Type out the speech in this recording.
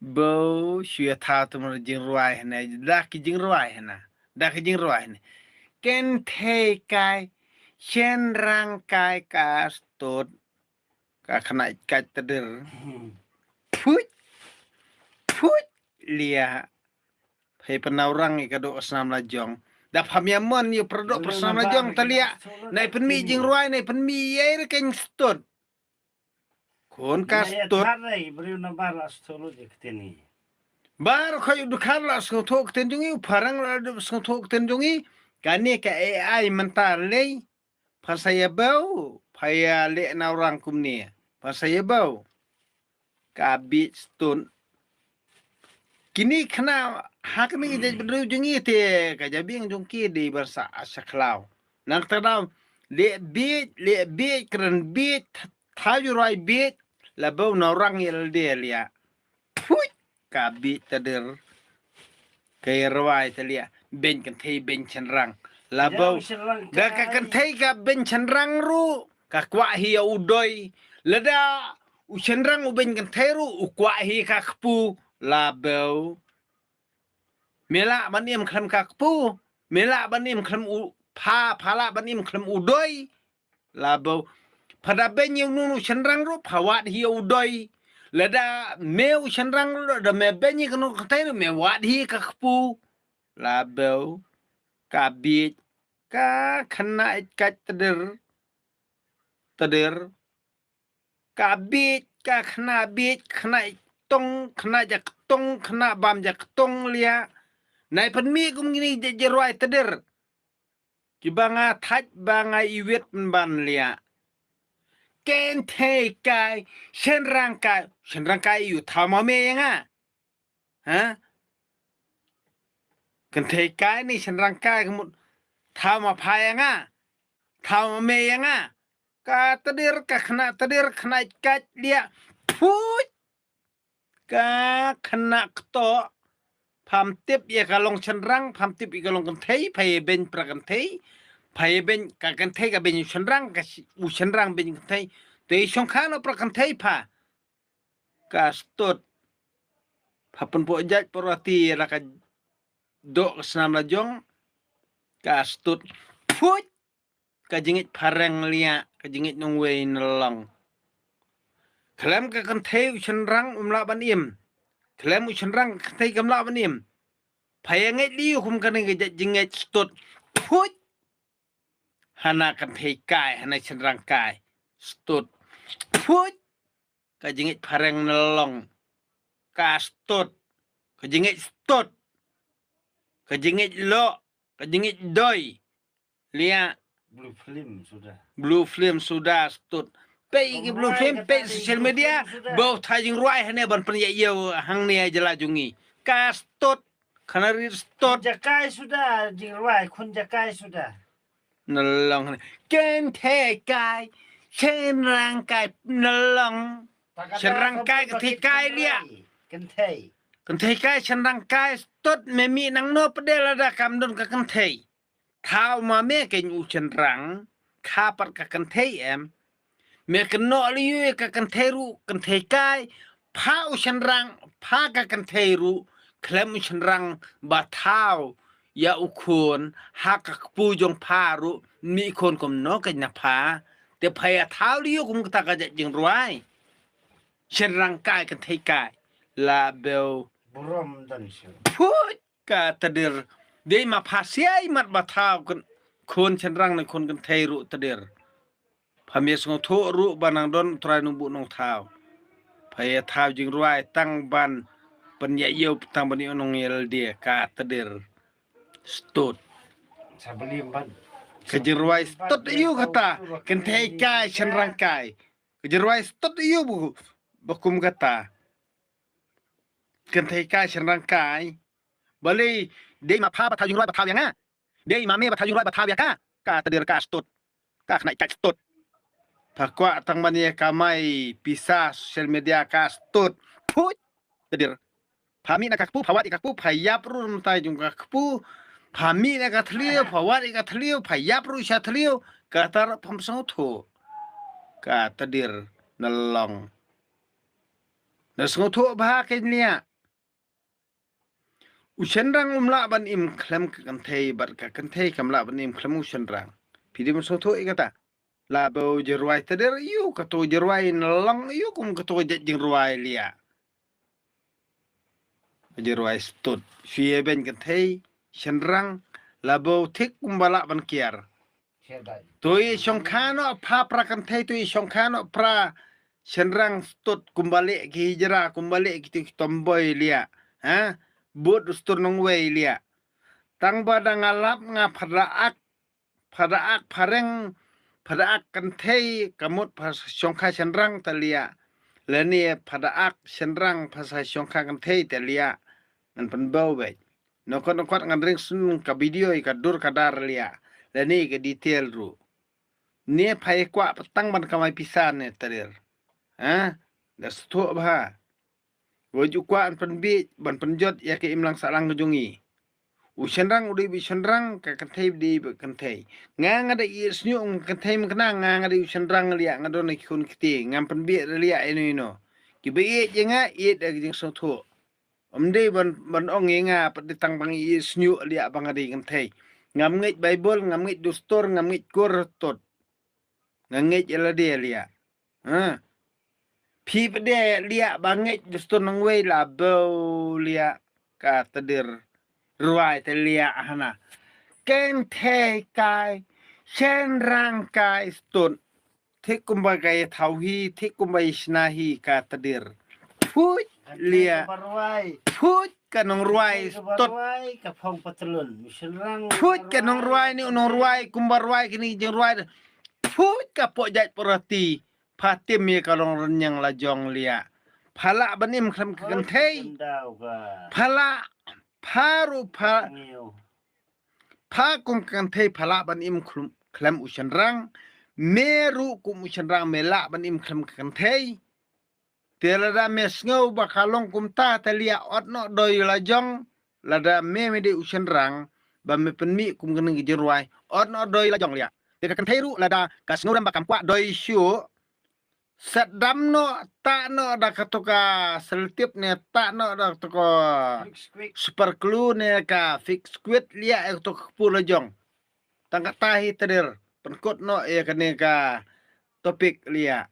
bau syua thao temer jing ruai na dah ki jing ruai na dah ki jing ruai na ken thei kai chen rang kai ka stot ka khana ka teder phut phut lia phai panau i kado asnam la jong da phamya mon yu produk asnam la jong talia nai penmi jing ruai nai penmi ye ken stot kon ka stot beri na balas solo jekteni. bar khoy du kharla sko thok ten jungi farang la sko thok ten jungi kani ka AI mentar le phasaya bau phaya le na orang kumni phasaya bau ka bit stun kini khna hakni je bedru jungi te ka jabing jungki di barsa asaklau nang tadam le bit kren bit thaju rai bit la bau na orang yel de lia phui ka bit tader kay rawai talia ben kan thei ben chan rang labau da ka kan thei ka ben chan rang ru ka kwa hi udoi lada u chan rang u ben kan thei ru u kwa hi ka khpu labau mela banim kham ka khpu mela banim kham u phala banim kham udoi labau pada ben yang nu chan rang ru phawat hi udoi lada meu chan rang ru da me ben yi kan thei ru me wat hi ka khpu labau kabit ka kena ikat teder kabit ka kena bit kena tong kena jak tong kena bam jak tong lia nai penmi kum gini jerwai teder kibanga thaj banga iwet ban lia ken te kai shen rangkai yu thama me yanga ha ken te kai ni shen rangkai kemut thama phayanga thama me yanga ka tedir ka kena ikat dia put ka kena keto pam tip ya kalong cenrang pam tip ya kalong kentai pai ben prakentai pai ben ka kentai ka ben cenrang ka u cenrang ben kentai te songkhano prakentai pa ka stot papun po jat porati la ka dok senam la jong ka stot put ka jingit parang lia ka jingit nong wei nelong Klem ka kentai cenrang umla ban im klem cenrang kentai kamla ban im payangai liu kum kan nge jinget stot put hana kentai kai hana cenrang kai stot put ka jingit parang nelong ka stot ka jingit stot ka jingit lo ka jingit doi lia blue film sudah stot pe gi blue film pe social media bau thajing ruai hane ban pen ye hang ne jela jungi ka stot kanari stot jakai sudah jiruai kun jakai sudah nelong ken the kai chen rang kai nelong chen rang kai ke thi kai lia ken thei kai chen rang kai stot me mi nang no pedel ada kam don ka ken thei thao ma me ken u chen rang kha par ka ken thei em me ken no liu ka ken thei ru ken thei kai pha u chen rang pha ka ken thei ru klem u chen rang ba thao ya ukun hak pu jong paru mi kon kom no ka na pa te phaya thao liu kum ta ka jing ruai chen rang kai kan thei kai la bel burom dan shu put ka tadir de ma phasiai mat ba thao kan kon chen rang na kon kan thei ru tadir phamies ngo tho ru banang don trai nu bu nong thao phaya thao jing ruai tang ban pen ya yo tang ban yo nong yel dia ka tadir stot sabeli ban kejerwai stot iyo kata kentai kai chen rang kai kejerwai stot iyo bu bakum kata kentai kai chen rang kai bali de ma pha ba thajung roi ba thaw yang a de ma me ba thajung roi ba thaw ya ka tadir ka stot ka khnai ka stot pakwa tang mania kamai pisah social media ka stot put tadir phami na kakpu phawat kakpu phayap run tai jung kakpu phami na ka thlio phawat ka thlio phayap ru sha thlio ka tar pham sang tho ka tadir nalong na sang tho ba ke nia Ushenrang umla ban im klem kan thei bar ka kan thei kamla ban im klem ushenrang pidi mo soto ikata la bo jerwai tader yu ka to jerwai nalang yu kum ka to jing ruai lia jerwai stot fie ben kan thei shenrang la bo thik kumbala ban kiar Sedai. toi shongkhano pha pra kan thei toi shongkhano pra shenrang stot kumbale ki hijra kumbale ki tomboy lia ha bot ustur nong wei lia tang bada ngalap nga phadaak phareng phadaak kan thei kamut phas shongkha shenrang talia leni phadaak shenrang phasa shongkha kan thei talia ngan penbau be nokot ngan ring sun ka video ka dur kadar lia leni ke detail ru ne phai kwa petang ban kamai pisan ne tarir ha das tu ba woju kwa an penbi ban penjot ya ke imlang salang nujungi ushenrang udi bi shenrang ka kanthai di bi kanthai ngang ada i snyu kanthai mkna ngang ada ushenrang lia ngadon ni kun kiti ngam pen bi lia ino ki bi e jenga e da jing so tho omde ban ong nga pat ditang bang i snyu lia bang adi kanthai ngam ngit bible ngam ngit dustor ngam ngit kur tot ngam ngit ela dia lia ha phi pede lia bangit dustor nang wei la bo lia ka tadir ruai te lia hana ken the kai chen rang kai stun thik kumba kai thau hi thik kumba isna hi ka tadir phut lia Barwai. phut kanong ruai stot Barwai ka phong patlun. Misalrang. phut kanong ruai ni unong ruai kumba ruai kini jeng ruai phut ka po jat porati phatim ye kalong renyang la jong lia phala banim kham kan thei Dau ka. phala pharu pha Ngeu. pha kum kan thei phala ban im khlam ushan rang meru kum ushan rang mela ban im khlam kan thei telada mes ngau ba kalong kum ta talia ot no doi la jong lada me de ushan rang ba me pen mi kum kan ngi jirwai ot no doi la jong lia de kan thei ru lada kas ngau ba kam kwa doi shu sadam no ta no da katoka seltip ne ta no da toko Quick. super clue ne ka fix squid lia ek to pula jong tangka tahi tadir penkot no e kane ka topik lia